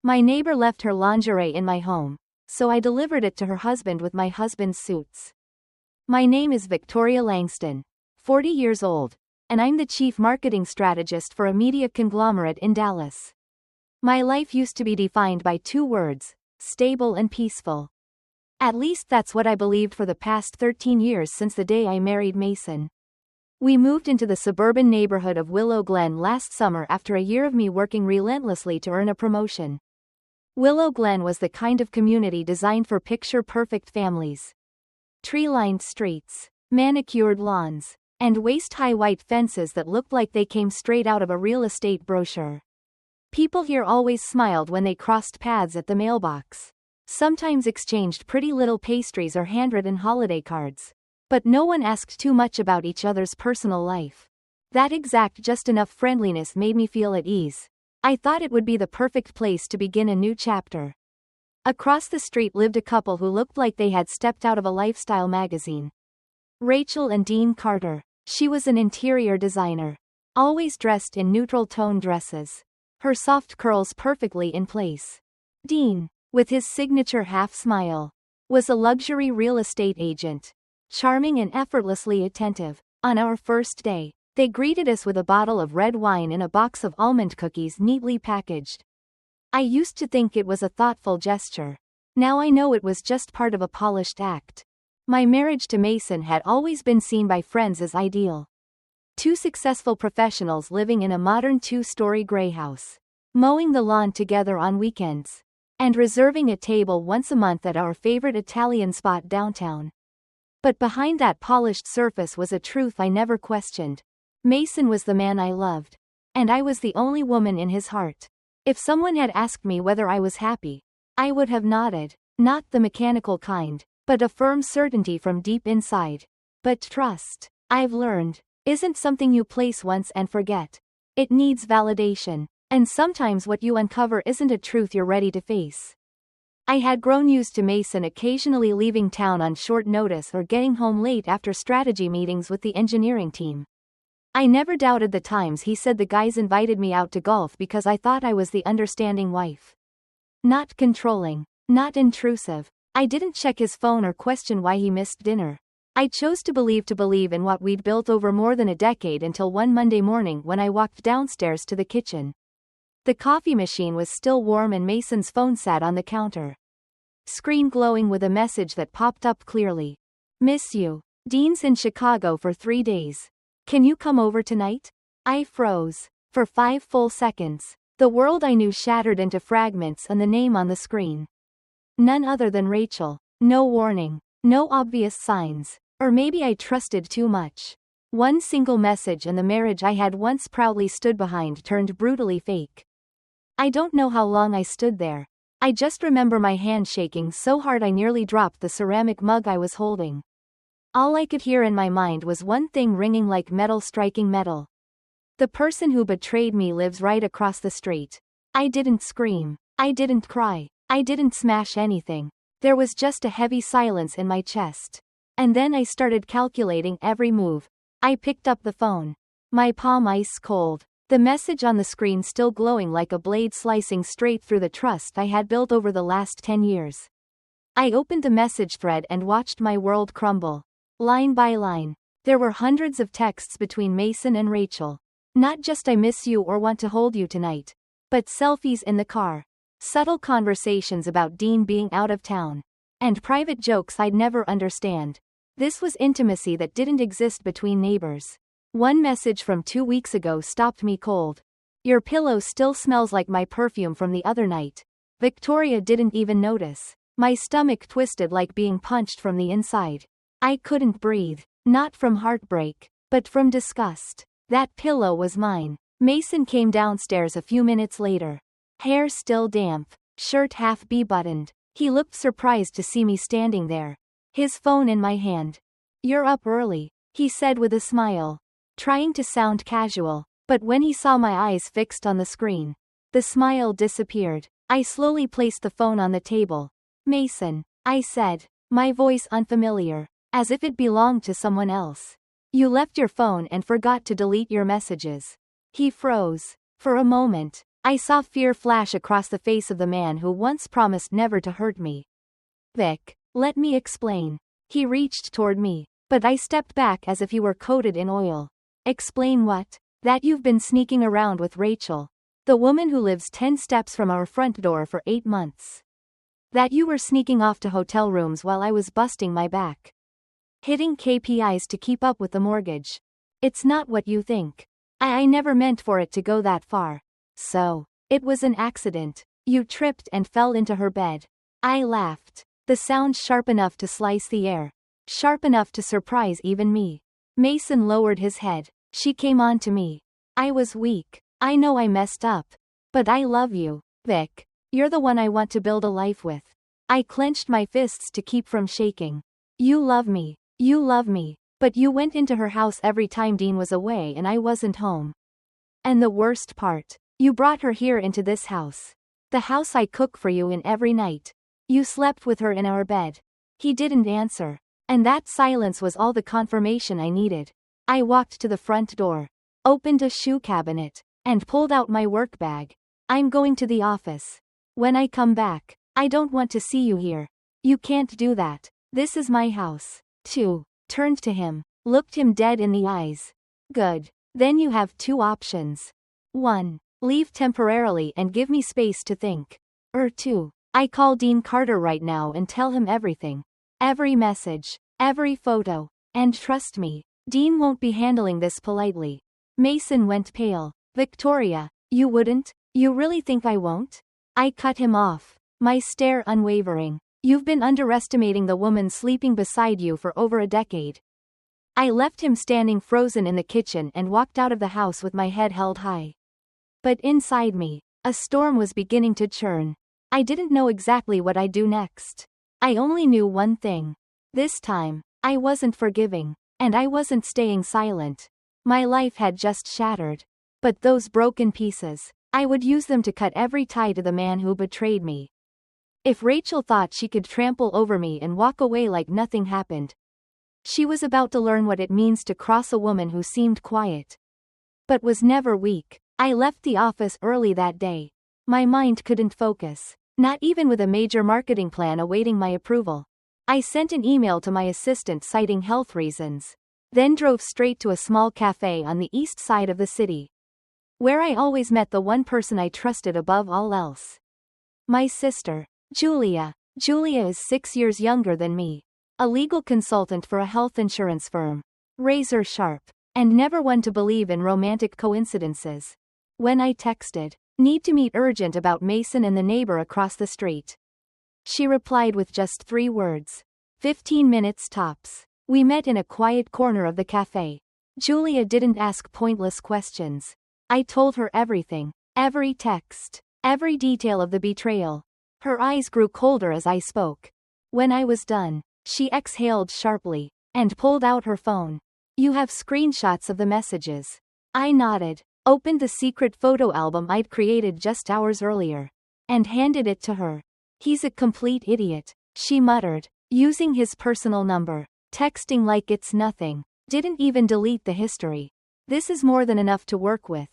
My neighbor left her lingerie in my home, so I delivered it to her husband with my husband's suits. My name is Victoria Langston, 40 years old, and I'm the chief marketing strategist for a media conglomerate in Dallas. My life used to be defined by two words: stable and peaceful. At least that's what I believed for the past 13 years since the day I married Mason. We moved into the suburban neighborhood of Willow Glen last summer after a year of me working relentlessly to earn a promotion. Willow Glen was the kind of community designed for picture-perfect families. Tree-lined streets, manicured lawns, and waist-high white fences that looked like they came straight out of a real estate brochure. People here always smiled when they crossed paths at the mailbox, sometimes exchanged pretty little pastries or handwritten holiday cards. But no one asked too much about each other's personal life. That exact just enough friendliness made me feel at ease. I thought it would be the perfect place to begin a new chapter. Across the street lived a couple who looked like they had stepped out of a lifestyle magazine. Rachel and Dean Carter. She was an interior designer, always dressed in neutral tone dresses, her soft curls perfectly in place. Dean, with his signature half smile, was a luxury real estate agent, charming and effortlessly attentive. On our first day, they greeted us with a bottle of red wine and a box of almond cookies neatly packaged. I used to think it was a thoughtful gesture. Now I know it was just part of a polished act. My marriage to Mason had always been seen by friends as ideal. Two successful professionals living in a modern two-story gray house, mowing the lawn together on weekends, and reserving a table once a month at our favorite Italian spot downtown. But behind that polished surface was a truth I never questioned. Mason was the man I loved, and I was the only woman in his heart. If someone had asked me whether I was happy, I would have nodded, not the mechanical kind, but a firm certainty from deep inside. But trust, I've learned, isn't something you place once and forget. It needs validation, and sometimes what you uncover isn't a truth you're ready to face. I had grown used to Mason occasionally leaving town on short notice or getting home late after strategy meetings with the engineering team. I never doubted the times he said the guys invited me out to golf because I thought I was the understanding wife. Not controlling, not intrusive. I didn't check his phone or question why he missed dinner. I chose to believe in what we'd built over more than a decade until one Monday morning when I walked downstairs to the kitchen. The coffee machine was still warm and Mason's phone sat on the counter, screen glowing with a message that popped up clearly. Miss you. Dean's in Chicago for 3 days. Can you come over tonight? I froze. For 5 full seconds, the world I knew shattered into fragments and the name on the screen. None other than Rachel. No warning. No obvious signs. Or maybe I trusted too much. One single message and the marriage I had once proudly stood behind turned brutally fake. I don't know how long I stood there. I just remember my hand shaking so hard I nearly dropped the ceramic mug I was holding. All I could hear in my mind was one thing ringing like metal striking metal. The person who betrayed me lives right across the street. I didn't scream. I didn't cry. I didn't smash anything. There was just a heavy silence in my chest. And then I started calculating every move. I picked up the phone. My palm ice cold. The message on the screen still glowing like a blade slicing straight through the trust I had built over the last 10 years. I opened the message thread and watched my world crumble. Line by line, there were hundreds of texts between Mason and Rachel. Not just I miss you or want to hold you tonight, but selfies in the car, subtle conversations about Dean being out of town, and private jokes I'd never understand. This was intimacy that didn't exist between neighbors. One message from 2 weeks ago stopped me cold. Your pillow still smells like my perfume from the other night. Victoria didn't even notice. My stomach twisted like being punched from the inside. I couldn't breathe, not from heartbreak, but from disgust. That pillow was mine. Mason came downstairs a few minutes later. Hair still damp, shirt half buttoned. He looked surprised to see me standing there, his phone in my hand. You're up early, he said with a smile, trying to sound casual, but when he saw my eyes fixed on the screen, the smile disappeared. I slowly placed the phone on the table. Mason, I said, my voice unfamiliar, as if it belonged to someone else. You left your phone and forgot to delete your messages. He froze. For a moment, I saw fear flash across the face of the man who once promised never to hurt me. Vic, let me explain. He reached toward me, but I stepped back as if he were coated in oil. Explain what? That you've been sneaking around with Rachel, the woman who lives 10 steps from our front door, for 8 months. That you were sneaking off to hotel rooms while I was busting my back, hitting KPIs to keep up with the mortgage. It's not what you think. I never meant for it to go that far. So, it was an accident. You tripped and fell into her bed. I laughed. The sound sharp enough to slice the air. Sharp enough to surprise even me. Mason lowered his head. She came on to me. I was weak. I know I messed up. But I love you, Vic. You're the one I want to build a life with. I clenched my fists to keep from shaking. You love me. You love me. But you went into her house every time Dean was away and I wasn't home. And the worst part, you brought her here into this house. The house I cook for you in every night. You slept with her in our bed. He didn't answer. And that silence was all the confirmation I needed. I walked to the front door, opened a shoe cabinet, and pulled out my work bag. I'm going to the office. When I come back, I don't want to see you here. You can't do that. This is my house. 2. Turned to him, looked him dead in the eyes. Good. Then you have 2 options. 1. Leave temporarily and give me space to think. Or 2. I call Dean Carter right now and tell him everything. Every message, every photo. And trust me, Dean won't be handling this politely. Mason went pale. Victoria, you wouldn't? You really think I won't? I cut him off, my stare unwavering. You've been underestimating the woman sleeping beside you for over a decade. I left him standing frozen in the kitchen and walked out of the house with my head held high. But inside me, a storm was beginning to churn. I didn't know exactly what I'd do next. I only knew one thing. This time, I wasn't forgiving, and I wasn't staying silent. My life had just shattered. But those broken pieces, I would use them to cut every tie to the man who betrayed me. If Rachel thought she could trample over me and walk away like nothing happened, she was about to learn what it means to cross a woman who seemed quiet, but was never weak. I left the office early that day. My mind couldn't focus, not even with a major marketing plan awaiting my approval. I sent an email to my assistant citing health reasons, then drove straight to a small cafe on the east side of the city, where I always met the one person I trusted above all else. My sister, Julia. Julia is 6 years younger than me. A legal consultant for a health insurance firm. Razor sharp. And never one to believe in romantic coincidences. When I texted, "Need to meet urgent about Mason and the neighbor across the street," she replied with just 3 words. 15 minutes tops. We met in a quiet corner of the cafe. Julia didn't ask pointless questions. I told her everything. Every text. Every detail of the betrayal. Her eyes grew colder as I spoke. When I was done, she exhaled sharply, and pulled out her phone. You have screenshots of the messages. I nodded, opened the secret photo album I'd created just hours earlier, and handed it to her. He's a complete idiot, she muttered, using his personal number, texting like it's nothing. Didn't even delete the history. This is more than enough to work with.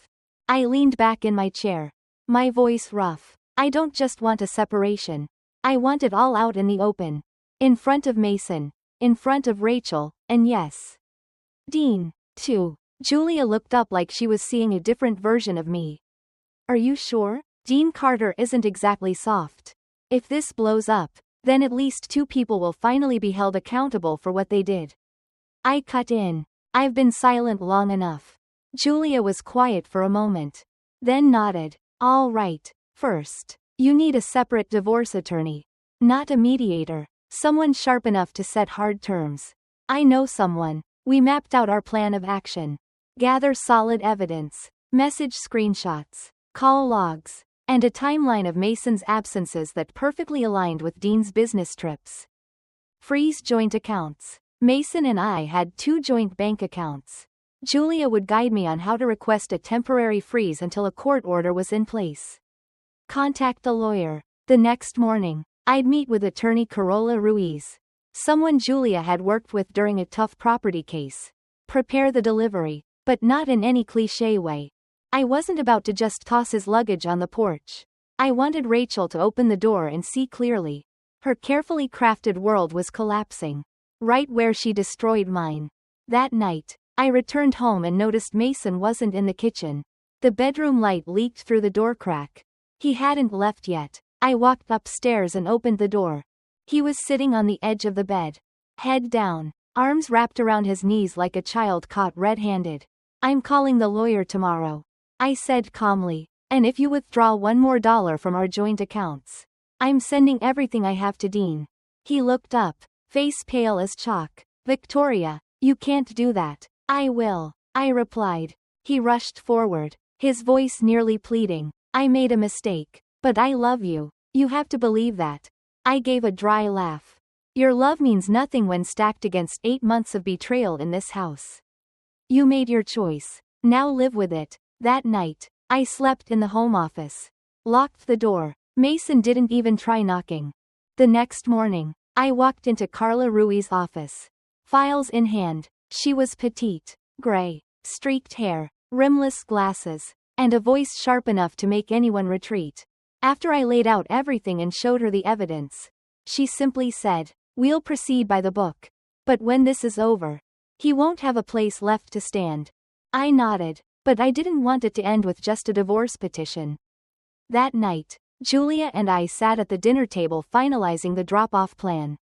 I leaned back in my chair, my voice rough. I don't just want a separation. I want it all out in the open. In front of Mason. In front of Rachel, and yes, Dean, too. Julia looked up like she was seeing a different version of me. Are you sure? Dean Carter isn't exactly soft. If this blows up, then at least 2 people will finally be held accountable for what they did. I cut in. I've been silent long enough. Julia was quiet for a moment, then nodded. All right. First, you need a separate divorce attorney. Not a mediator. Someone sharp enough to set hard terms. I know someone. We mapped out our plan of action. Gather solid evidence. Message screenshots. Call logs. And a timeline of Mason's absences that perfectly aligned with Dean's business trips. Freeze joint accounts. Mason and I had 2 joint bank accounts. Julia would guide me on how to request a temporary freeze until a court order was in place. Contact a lawyer. The next morning, I'd meet with attorney Carola Ruiz, someone Julia had worked with during a tough property case. Prepare the delivery, but not in any cliché way. I wasn't about to just toss his luggage on the porch. I wanted Rachel to open the door and see clearly. Her carefully crafted world was collapsing. Right where she destroyed mine. That night, I returned home and noticed Mason wasn't in the kitchen. The bedroom light leaked through the door crack. He hadn't left yet. I walked upstairs and opened the door. He was sitting on the edge of the bed. Head down, arms wrapped around his knees like a child caught red-handed. I'm calling the lawyer tomorrow, I said calmly, and if you withdraw $1 more from our joint accounts, I'm sending everything I have to Dean. He looked up, face pale as chalk. Victoria, you can't do that. I will, I replied. He rushed forward, his voice nearly pleading. I made a mistake, but I love you. You have to believe that. I gave a dry laugh. Your love means nothing when stacked against 8 months of betrayal in this house. You made your choice. Now live with it. That night, I slept in the home office. Locked the door. Mason didn't even try knocking. The next morning, I walked into Carla Rui's office. Files in hand. She was petite, gray, streaked hair, rimless glasses, and a voice sharp enough to make anyone retreat. After I laid out everything and showed her the evidence, she simply said, "We'll proceed by the book. But when this is over, he won't have a place left to stand." I nodded, but I didn't want it to end with just a divorce petition. That night, Julia and I sat at the dinner table finalizing the drop-off plan.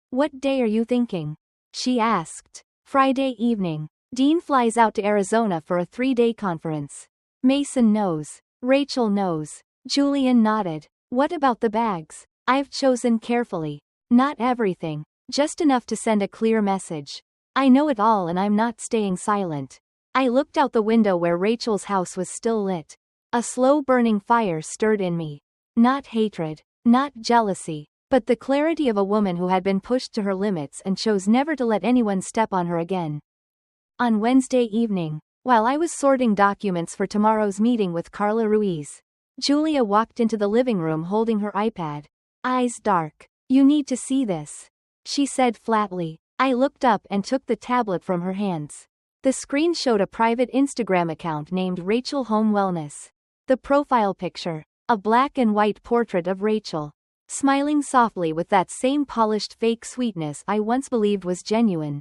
"What day are you thinking?" she asked. "Friday evening. Dean flies out to Arizona for a 3-day conference. Mason knows. Rachel knows." Julian nodded. "What about the bags?" "I've chosen carefully. Not everything. Just enough to send a clear message. I know it all and I'm not staying silent." I looked out the window where Rachel's house was still lit. A slow-burning fire stirred in me. Not hatred, not jealousy, but the clarity of a woman who had been pushed to her limits and chose never to let anyone step on her again. On Wednesday evening, while I was sorting documents for tomorrow's meeting with Carla Ruiz, Julia walked into the living room holding her iPad. Eyes dark. "You need to see this," she said flatly. I looked up and took the tablet from her hands. The screen showed a private Instagram account named Rachel Home Wellness. The profile picture, a black and white portrait of Rachel, smiling softly with that same polished fake sweetness I once believed was genuine.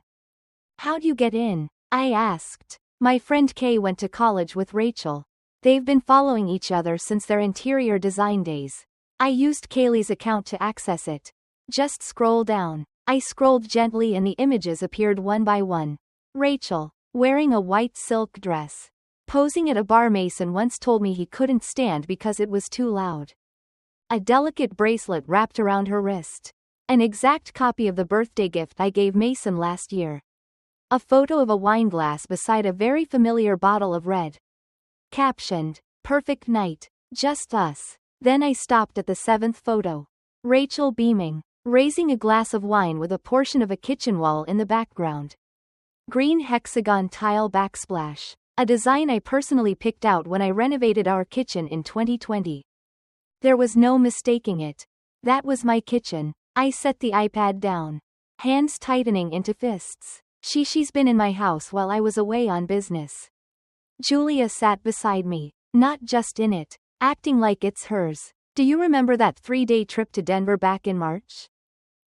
"How'd you get in?" I asked. "My friend Kay went to college with Rachel. They've been following each other since their interior design days. I used Kaylee's account to access it. Just scroll down." I scrolled gently and the images appeared one by one. Rachel, wearing a white silk dress, posing at a bar Mason once told me he couldn't stand because it was too loud. A delicate bracelet wrapped around her wrist. An exact copy of the birthday gift I gave Mason last year. A photo of a wine glass beside a very familiar bottle of red. Captioned, "Perfect night, just us." Then I stopped at the 7th photo. Rachel beaming, raising a glass of wine with a portion of a kitchen wall in the background. Green hexagon tile backsplash, a design I personally picked out when I renovated our kitchen in 2020. There was no mistaking it. That was my kitchen. I set the iPad down, hands tightening into fists. She's been in my house while I was away on business. Julia sat beside me, not just in it, acting like it's hers. "Do you remember that 3-day trip to Denver back in March?"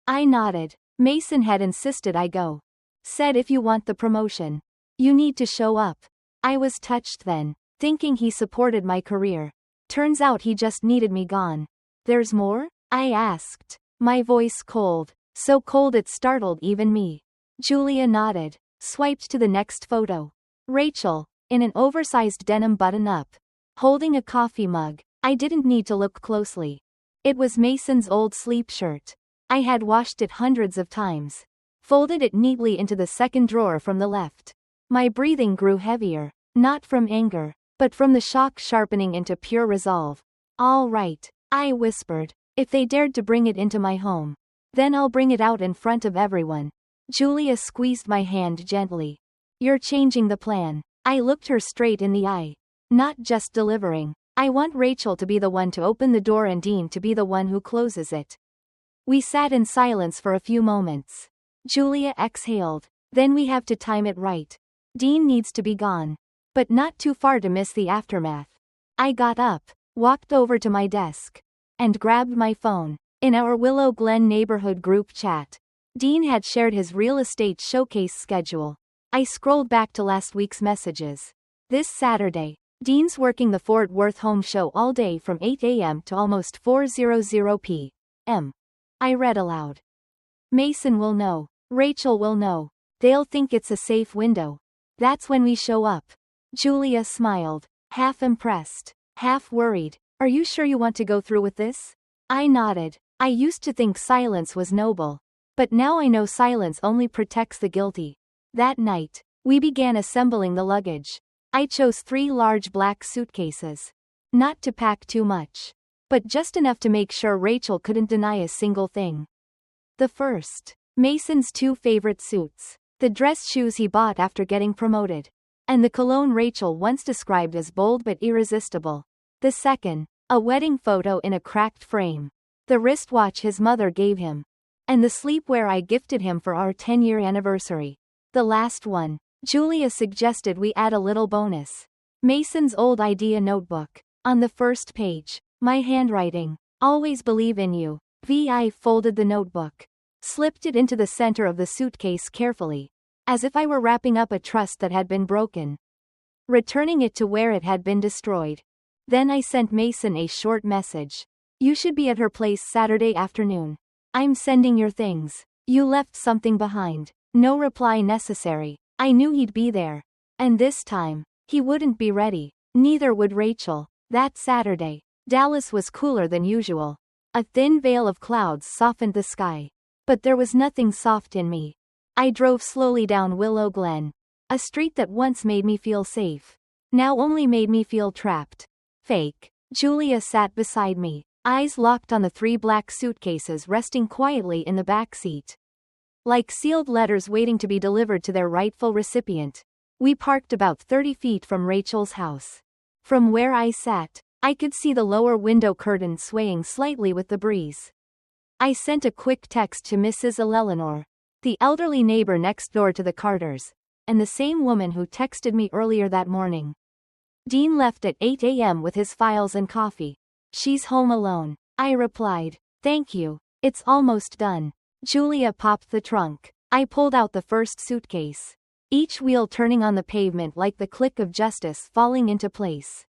I nodded. "Mason had insisted I go. Said if you want the promotion, you need to show up." I was touched then, thinking he supported my career. Turns out he just needed me gone. "There's more?" I asked, my voice cold, so cold it startled even me. Julia nodded, swiped to the next photo. Rachel, in an oversized denim button-up, holding a coffee mug. I didn't need to look closely. It was Mason's old sleep shirt. I had washed it hundreds of times. Folded it neatly into the second drawer from the left. My breathing grew heavier, not from anger, but from the shock sharpening into pure resolve. "All right," I whispered. "If they dared to bring it into my home, then I'll bring it out in front of everyone." Julia squeezed my hand gently. "You're changing the plan." I looked her straight in the eye. "Not just delivering. I want Rachel to be the one to open the door and Dean to be the one who closes it." We sat in silence for a few moments. Julia exhaled. "Then we have to time it right. Dean needs to be gone. but not too far to miss the aftermath. I got up, walked over to my desk, and grabbed my phone. In our Willow Glen neighborhood group chat, Dean had shared his real estate showcase schedule. I scrolled back to last week's messages. This Saturday, Dean's working the Fort Worth home show all day from 8 a.m. to almost 4:00 p.m. I read aloud. Mason will know. Rachel will know. They'll think it's a safe window. That's when we show up. Julia smiled, half impressed, half worried. Are you sure you want to go through with this? I nodded. I used to think silence was noble. But now I know silence only protects the guilty. That night, we began assembling the luggage. I chose 3 large black suitcases. Not to pack too much, but just enough to make sure Rachel couldn't deny a single thing. The first, Mason's 2 favorite suits, the dress shoes he bought after getting promoted, and the cologne Rachel once described as bold but irresistible. The second, a wedding photo in a cracked frame, the wristwatch his mother gave him, and the sleepwear I gifted him for our 10-year anniversary. The last one, Julia suggested we add a little bonus. Mason's old idea notebook. On the first page, my handwriting, always believe in you. I folded the notebook, slipped it into the center of the suitcase carefully, as if I were wrapping up a trust that had been broken, returning it to where it had been destroyed. Then I sent Mason a short message. You should be at her place Saturday afternoon. I'm sending your things. You left something behind. No reply necessary. I knew he'd be there. And this time, he wouldn't be ready. Neither would Rachel. That Saturday, Dallas was cooler than usual. A thin veil of clouds softened the sky. But there was nothing soft in me. I drove slowly down Willow Glen. A street that once made me feel safe, now only made me feel trapped. Fake. Julia sat beside me, eyes locked on the 3 black suitcases resting quietly in the back seat, like sealed letters waiting to be delivered to their rightful recipient. We parked about 30 feet from Rachel's house. From where I sat, I could see the lower window curtain swaying slightly with the breeze. I sent a quick text to Mrs. Eleanor, the elderly neighbor next door to the Carters, and the same woman who texted me earlier that morning. Dean left at 8 a.m. with his files and coffee. She's home alone. I replied. Thank you. It's almost done. Julia popped the trunk. I pulled out the first suitcase, each wheel turning on the pavement like the click of justice falling into place.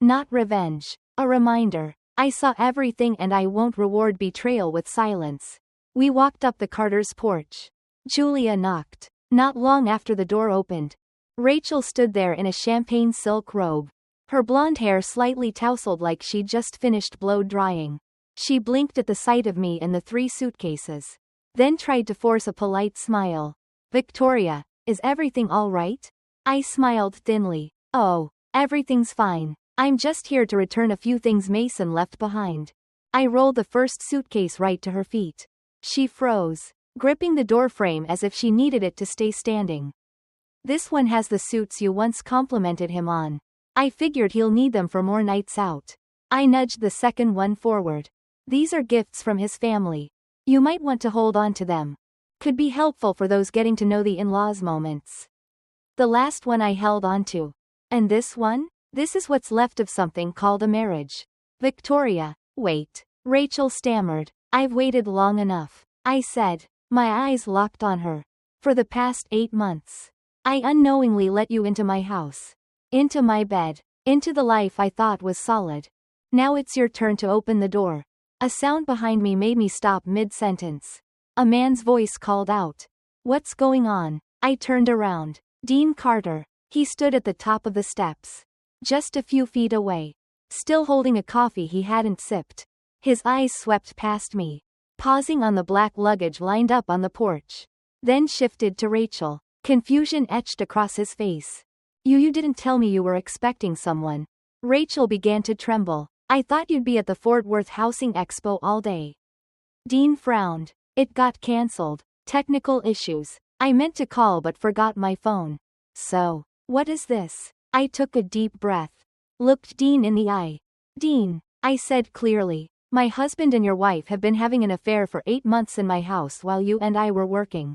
Not revenge. A reminder. I saw everything and I won't reward betrayal with silence. We walked up the Carter's porch. Julia knocked. Not long after the door opened, Rachel stood there in a champagne silk robe, her blonde hair slightly tousled like she'd just finished blow drying. She blinked at the sight of me and the 3 suitcases, then tried to force a polite smile. Victoria, is everything all right? I smiled thinly. Oh, everything's fine. I'm just here to return a few things Mason left behind. I rolled the first suitcase right to her feet. She froze, gripping the doorframe as if she needed it to stay standing. This one has the suits you once complimented him on. I figured he'll need them for more nights out. I nudged the second one forward. These are gifts from his family. You might want to hold on to them. Could be helpful for those getting to know the in-laws moments. The last one I held on to. And this one? This is what's left of something called a marriage. Victoria, wait. Rachel stammered. I've waited long enough, I said, my eyes locked on her. For the past 8 months, I unknowingly let you into my house, into my bed, into the life I thought was solid. Now it's your turn to open the door. A sound behind me made me stop mid-sentence. A man's voice called out. What's going on? I turned around. Dean Carter. He stood at the top of the steps, just a few feet away, still holding a coffee he hadn't sipped. His eyes swept past me, pausing on the black luggage lined up on the porch, then shifted to Rachel. Confusion etched across his face. You didn't tell me you were expecting someone. Rachel began to tremble. I thought you'd be at the Fort Worth Housing Expo all day. Dean frowned. It got cancelled. Technical issues. I meant to call but forgot my phone. So, what is this? I took a deep breath. Looked Dean in the eye. Dean, I said clearly, my husband and your wife have been having an affair for 8 months in my house while you and I were working,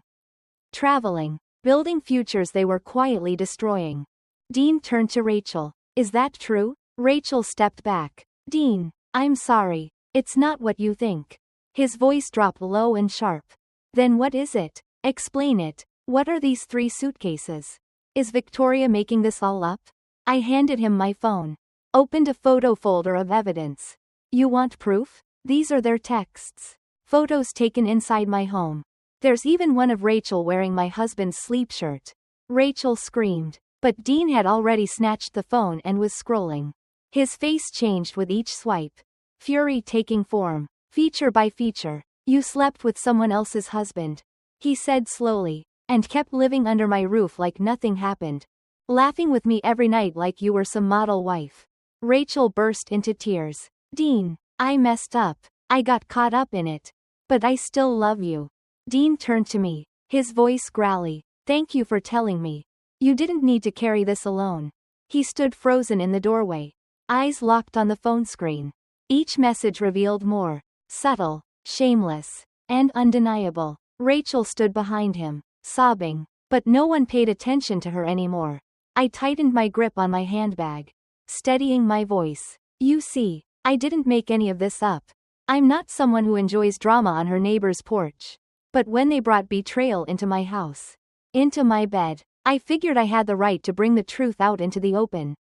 traveling, building futures they were quietly destroying. Dean turned to Rachel. Is that true? Rachel stepped back. Dean, I'm sorry. It's not what you think. His voice dropped low and sharp. Then what is it? Explain it. What are these 3 suitcases? Is Victoria making this all up? I handed him my phone. Opened a photo folder of evidence. You want proof? These are their texts. Photos taken inside my home. There's even one of Rachel wearing my husband's sleep shirt. Rachel screamed. But Dean had already snatched the phone and was scrolling. His face changed with each swipe. Fury taking form. Feature by feature. You slept with someone else's husband. He said slowly. And kept living under my roof like nothing happened. Laughing with me every night like you were some model wife. Rachel burst into tears. Dean, I messed up. I got caught up in it. But I still love you. Dean turned to me. His voice growly. Thank you for telling me. You didn't need to carry this alone. He stood frozen in the doorway. Eyes locked on the phone screen. Each message revealed more. Subtle, shameless, and undeniable. Rachel stood behind him, sobbing. But no one paid attention to her anymore. I tightened my grip on my handbag. Steadying my voice. You see, I didn't make any of this up. I'm not someone who enjoys drama on her neighbor's porch. But when they brought betrayal into my house, into my bed, I figured I had the right to bring the truth out into the open.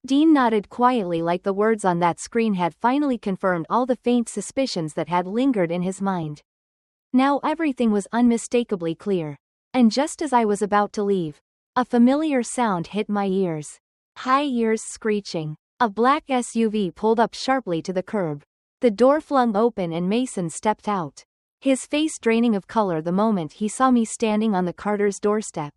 Dean nodded quietly like the words on that screen had finally confirmed all the faint suspicions that had lingered in his mind. Now everything was unmistakably clear. And just as I was about to leave, a familiar sound hit my ears. High ears screeching. A black SUV pulled up sharply to the curb. The door flung open and Mason stepped out. His face draining of color the moment he saw me standing on the Carter's doorstep.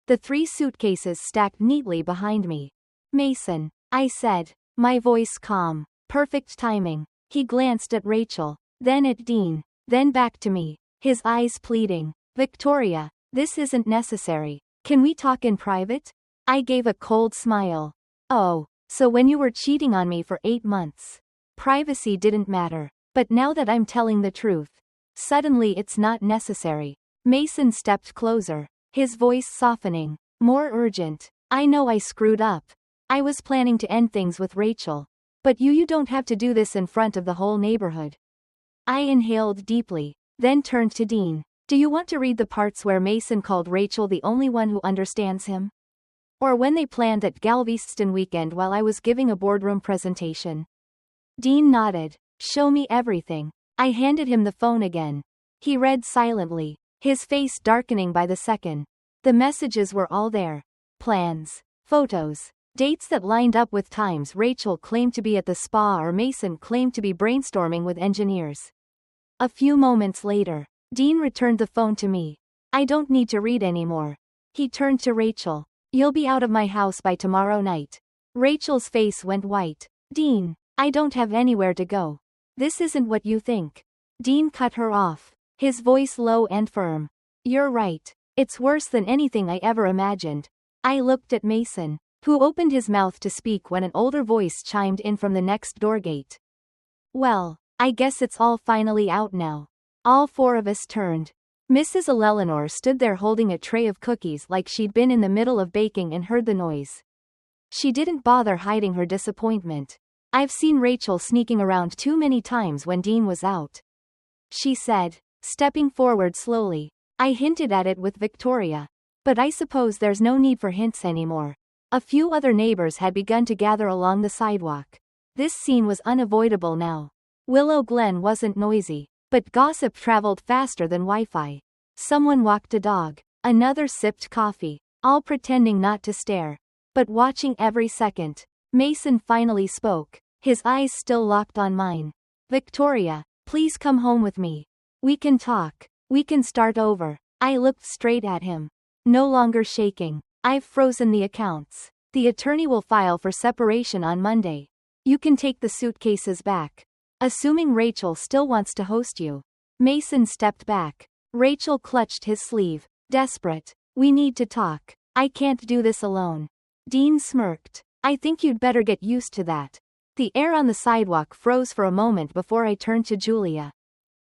The 3 suitcases stacked neatly behind me. Mason, I said, my voice calm. Perfect timing. He glanced at Rachel, then at Dean, then back to me, his eyes pleading. Victoria, this isn't necessary. Can we talk in private? I gave a cold smile. Oh, so when you were cheating on me for 8 months, privacy didn't matter. But now that I'm telling the truth, suddenly it's not necessary. Mason stepped closer. His voice softening, more urgent. I know I screwed up. I was planning to end things with Rachel. But you don't have to do this in front of the whole neighborhood. I inhaled deeply, then turned to Dean. Do you want to read the parts where Mason called Rachel the only one who understands him? Or when they planned that Galveston weekend while I was giving a boardroom presentation? Dean nodded. Show me everything. I handed him the phone again. He read silently, his face darkening by the second. The messages were all there. Plans, photos, dates that lined up with times Rachel claimed to be at the spa or Mason claimed to be brainstorming with engineers. A few moments later, Dean returned the phone to me. I don't need to read anymore. He turned to Rachel. You'll be out of my house by tomorrow night. Rachel's face went white. Dean, I don't have anywhere to go. This isn't what you think. Dean cut her off, his voice low and firm. You're right. It's worse than anything I ever imagined. I looked at Mason, who opened his mouth to speak when an older voice chimed in from the next door gate. Well, I guess it's all finally out now. All 4 of us turned. Mrs. Eleanor stood there holding a tray of cookies like she'd been in the middle of baking and heard the noise. She didn't bother hiding her disappointment. I've seen Rachel sneaking around too many times when Dean was out, she said, stepping forward slowly. I hinted at it with Victoria. But I suppose there's no need for hints anymore. A few other neighbors had begun to gather along the sidewalk. This scene was unavoidable now. Willow Glen wasn't noisy, but gossip traveled faster than Wi-Fi. Someone walked a dog, another sipped coffee, all pretending not to stare, but watching every second. Mason finally spoke, his eyes still locked on mine. Victoria, please come home with me. We can talk. We can start over. I looked straight at him, no longer shaking. I've frozen the accounts. The attorney will file for separation on Monday. You can take the suitcases back. Assuming Rachel still wants to host you. Mason stepped back. Rachel clutched his sleeve, desperate. We need to talk. I can't do this alone. Dean smirked. I think you'd better get used to that. The air on the sidewalk froze for a moment before I turned to Julia,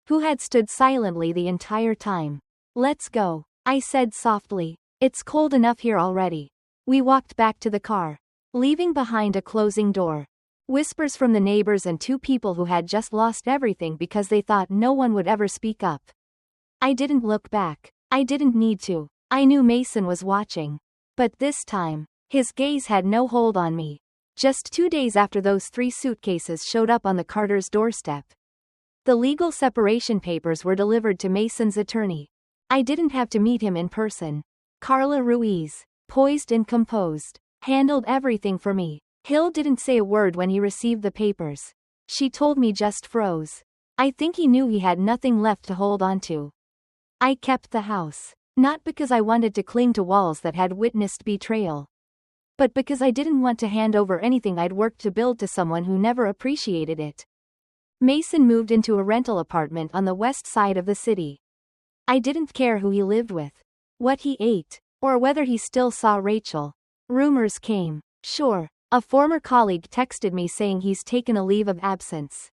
who had stood silently the entire time. Let's go, I said softly. It's cold enough here already. We walked back to the car, leaving behind a closing door. Whispers from the neighbors and two people who had just lost everything because they thought no one would ever speak up. I didn't look back. I didn't need to. I knew Mason was watching. But this time, his gaze had no hold on me. Just 2 days after those 3 suitcases showed up on the Carters' doorstep, the legal separation papers were delivered to Mason's attorney. I didn't have to meet him in person. Carla Ruiz, poised and composed, handled everything for me. Hill didn't say a word when he received the papers. She told me just froze. I think he knew he had nothing left to hold on to. I kept the house, not because I wanted to cling to walls that had witnessed betrayal, but because I didn't want to hand over anything I'd worked to build to someone who never appreciated it. Mason moved into a rental apartment on the west side of the city. I didn't care who he lived with, what he ate, or whether he still saw Rachel. Rumors came. Sure, a former colleague texted me saying he's taken a leave of absence.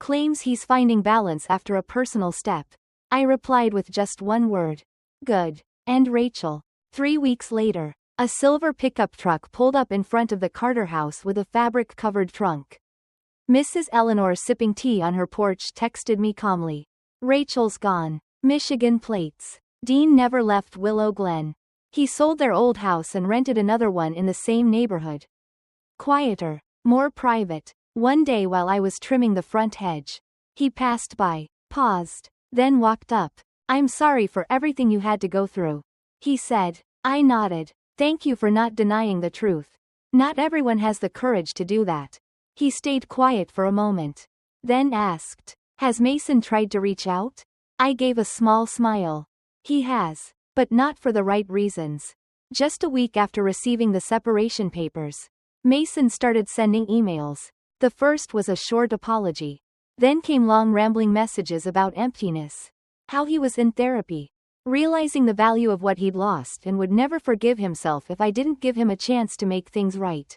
Claims he's finding balance after a personal step. I replied with just one word. Good. And Rachel. 3 weeks later, a silver pickup truck pulled up in front of the Carter house with a fabric-covered trunk. Mrs. Eleanor, sipping tea on her porch, texted me calmly. Rachel's gone. Michigan plates. Dean never left Willow Glen. He sold their old house and rented another one in the same neighborhood. Quieter, more private. One day while I was trimming the front hedge, he passed by, paused, then walked up. I'm sorry for everything you had to go through, he said. I nodded. Thank you for not denying the truth. Not everyone has the courage to do that. He stayed quiet for a moment, then asked, Has Mason tried to reach out? I gave a small smile. He has, but not for the right reasons. Just a week after receiving the separation papers, Mason started sending emails. The first was a short apology. Then came long rambling messages about emptiness. How he was in therapy, realizing the value of what he'd lost and would never forgive himself if I didn't give him a chance to make things right.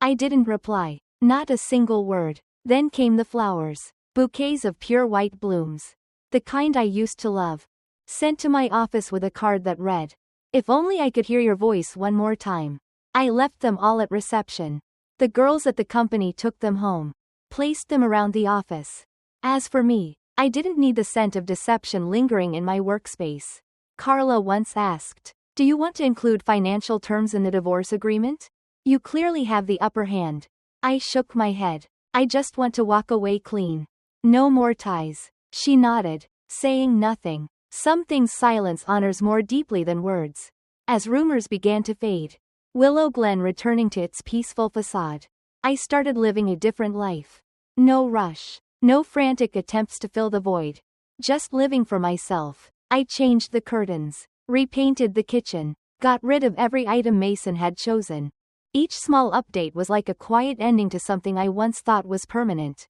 I didn't reply, not a single word. Then came the flowers, bouquets of pure white blooms, the kind I used to love, sent to my office with a card that read, If only I could hear your voice one more time. I left them all at reception. The girls at the company took them home, placed them around the office. As for me, I didn't need the scent of deception lingering in my workspace. Carla once asked, Do you want to include financial terms in the divorce agreement? You clearly have the upper hand. I shook my head. I just want to walk away clean. No more ties. She nodded, saying nothing. Some things silence honors more deeply than words. As rumors began to fade, Willow Glen returning to its peaceful facade, I started living a different life. No rush. No frantic attempts to fill the void. Just living for myself. I changed the curtains, repainted the kitchen, got rid of every item Mason had chosen. Each small update was like a quiet ending to something I once thought was permanent.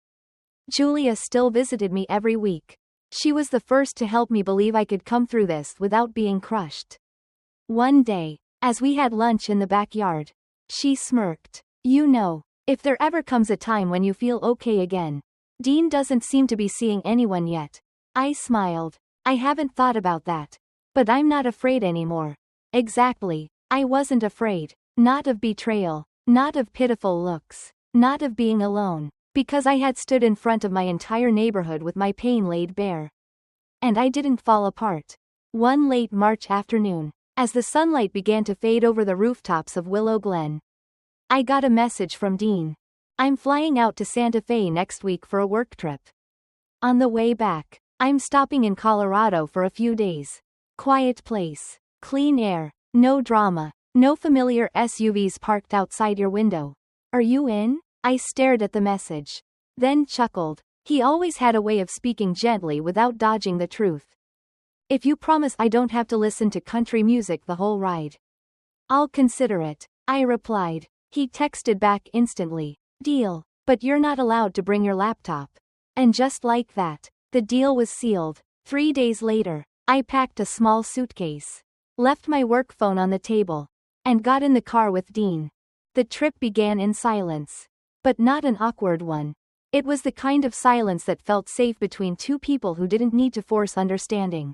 Julia still visited me every week. She was the first to help me believe I could come through this without being crushed. One day, as we had lunch in the backyard, she smirked. You know, if there ever comes a time when you feel okay again, Dean doesn't seem to be seeing anyone yet. I smiled. I haven't thought about that. But I'm not afraid anymore. Exactly. I wasn't afraid. Not of betrayal. Not of pitiful looks. Not of being alone. Because I had stood in front of my entire neighborhood with my pain laid bare. And I didn't fall apart. One late March afternoon, as the sunlight began to fade over the rooftops of Willow Glen, I got a message from Dean. I'm flying out to Santa Fe next week for a work trip. On the way back, I'm stopping in Colorado for a few days. Quiet place. Clean air. No drama. No familiar SUVs parked outside your window. Are you in? I stared at the message. Then chuckled. He always had a way of speaking gently without dodging the truth. If you promise I don't have to listen to country music the whole ride, I'll consider it, I replied. He texted back instantly. Deal. But you're not allowed to bring your laptop. And just like that, the deal was sealed. 3 days later, I packed a small suitcase, left my work phone on the table, and got in the car with Dean. The trip began in silence. But not an awkward one. It was the kind of silence that felt safe between two people who didn't need to force understanding.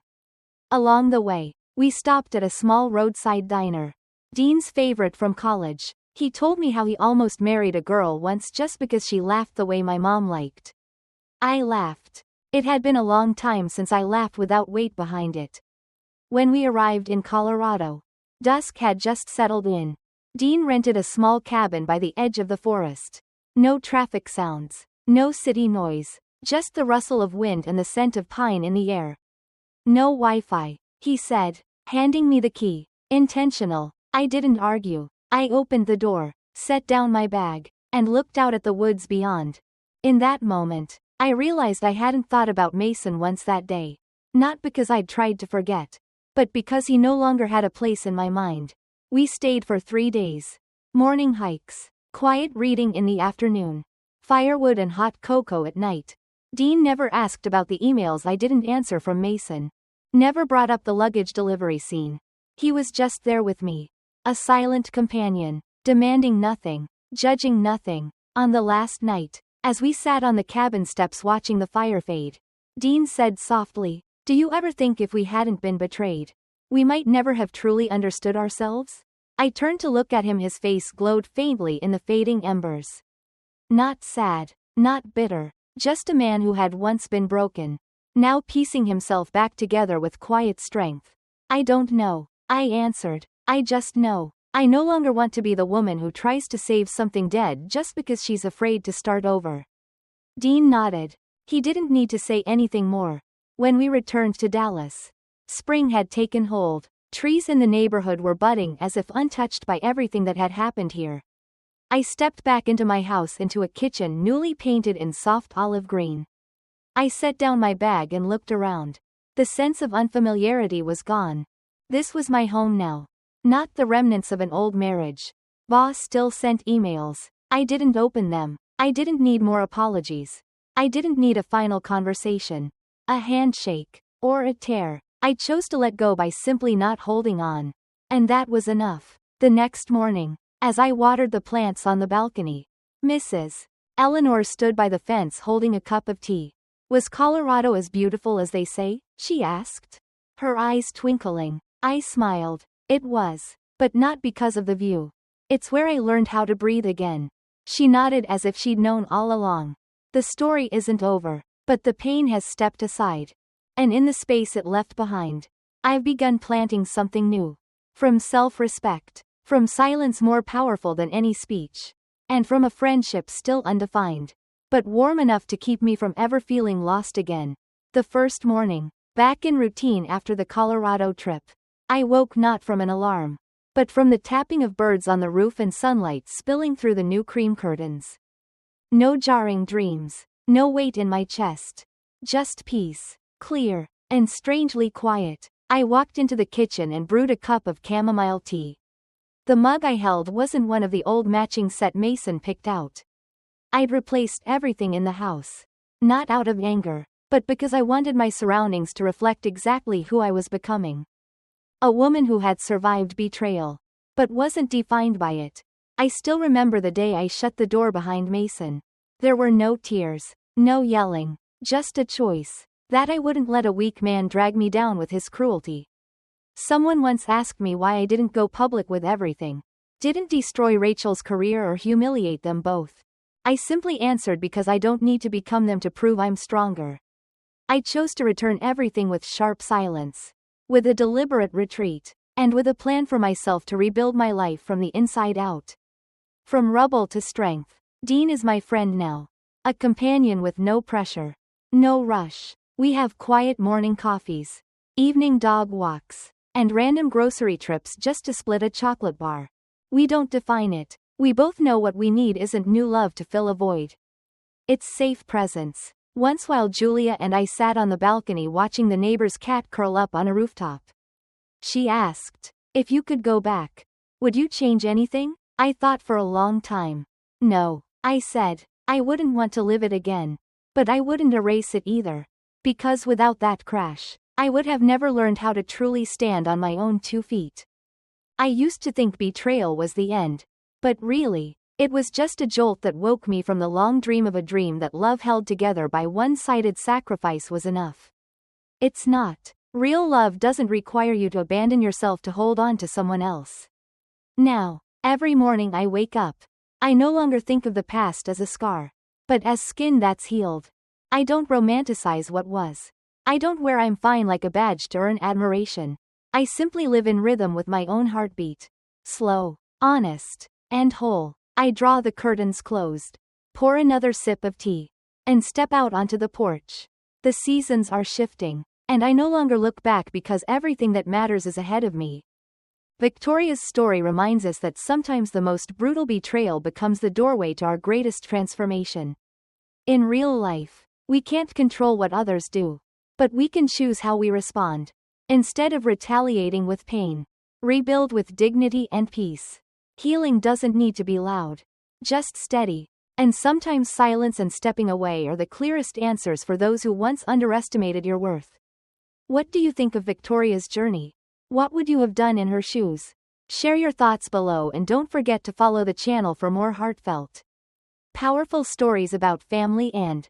Along the way, we stopped at a small roadside diner. Dean's favorite from college. He told me how he almost married a girl once just because she laughed the way my mom liked. I laughed. It had been a long time since I laughed without weight behind it. When we arrived in Colorado, dusk had just settled in. Dean rented a small cabin by the edge of the forest. No traffic sounds, no city noise, just the rustle of wind and the scent of pine in the air. No Wi-Fi, he said, handing me the key. Intentional. I didn't argue. I opened the door, set down my bag, and looked out at the woods beyond. In that moment, I realized I hadn't thought about Mason once that day. Not because I'd tried to forget, but because he no longer had a place in my mind. We stayed for 3 days. Morning hikes, quiet reading in the afternoon, firewood and hot cocoa at night. Dean never asked about the emails I didn't answer from Mason. Never brought up the luggage delivery scene. He was just there with me. A silent companion, demanding nothing, judging nothing. On the last night, as we sat on the cabin steps watching the fire fade, Dean said softly, "Do you ever think if we hadn't been betrayed, we might never have truly understood ourselves?" I turned to look at him. His face glowed faintly in the fading embers. Not sad, not bitter, just a man who had once been broken, now piecing himself back together with quiet strength. "I don't know," I answered. "I just know. I no longer want to be the woman who tries to save something dead just because she's afraid to start over." Dean nodded. He didn't need to say anything more. When we returned to Dallas, spring had taken hold. Trees in the neighborhood were budding as if untouched by everything that had happened here. I stepped back into my house, into a kitchen newly painted in soft olive green. I set down my bag and looked around. The sense of unfamiliarity was gone. This was my home now. Not the remnants of an old marriage. Boss still sent emails. I didn't open them. I didn't need more apologies. I didn't need a final conversation, a handshake, or a tear. I chose to let go by simply not holding on. And that was enough. The next morning, as I watered the plants on the balcony, Mrs. Eleanor stood by the fence holding a cup of tea. "Was Colorado as beautiful as they say?" she asked, her eyes twinkling. I smiled. "It was. But not because of the view. It's where I learned how to breathe again." She nodded as if she'd known all along. "The story isn't over, but the pain has stepped aside. And in the space it left behind, I've begun planting something new. From self-respect. From silence more powerful than any speech. And from a friendship still undefined, but warm enough to keep me from ever feeling lost again." The first morning, back in routine after the Colorado trip, I woke not from an alarm, but from the tapping of birds on the roof and sunlight spilling through the new cream curtains. No jarring dreams, no weight in my chest. Just peace, clear, and strangely quiet. I walked into the kitchen and brewed a cup of chamomile tea. The mug I held wasn't one of the old matching set Mason picked out. I'd replaced everything in the house. Not out of anger, but because I wanted my surroundings to reflect exactly who I was becoming. A woman who had survived betrayal, but wasn't defined by it. I still remember the day I shut the door behind Mason. There were no tears, no yelling, just a choice, that I wouldn't let a weak man drag me down with his cruelty. Someone once asked me why I didn't go public with everything. Didn't destroy Rachel's career or humiliate them both. I simply answered because I don't need to become them to prove I'm stronger. I chose to return everything with sharp silence, with a deliberate retreat, and with a plan for myself to rebuild my life from the inside out. From rubble to strength. Dean is my friend now. A companion with no pressure. No rush. We have quiet morning coffees, evening dog walks, and random grocery trips just to split a chocolate bar. We don't define it. We both know what we need isn't new love to fill a void. It's safe presence. Once while Julia and I sat on the balcony watching the neighbor's cat curl up on a rooftop, she asked, "If you could go back, would you change anything?" I thought for a long time. "No," I said. "I wouldn't want to live it again. But I wouldn't erase it either. Because without that crash, I would have never learned how to truly stand on my own 2 feet. I used to think betrayal was the end. But really, it was just a jolt that woke me from the long dream of a dream that love held together by one-sided sacrifice was enough. It's not. Real love doesn't require you to abandon yourself to hold on to someone else. Now, every morning I wake up. I no longer think of the past as a scar, but as skin that's healed. I don't romanticize what was. I don't wear I'm fine like a badge to earn admiration. I simply live in rhythm with my own heartbeat. Slow, honest, and whole. I draw the curtains closed, pour another sip of tea, and step out onto the porch. The seasons are shifting, and I no longer look back because everything that matters is ahead of me. Victoria's story reminds us that sometimes the most brutal betrayal becomes the doorway to our greatest transformation. In real life, we can't control what others do, but we can choose how we respond. Instead of retaliating with pain, rebuild with dignity and peace. Healing doesn't need to be loud, just steady, and sometimes silence and stepping away are the clearest answers for those who once underestimated your worth. What do you think of Victoria's journey? What would you have done in her shoes? Share your thoughts below and don't forget to follow the channel for more heartfelt, powerful stories about family and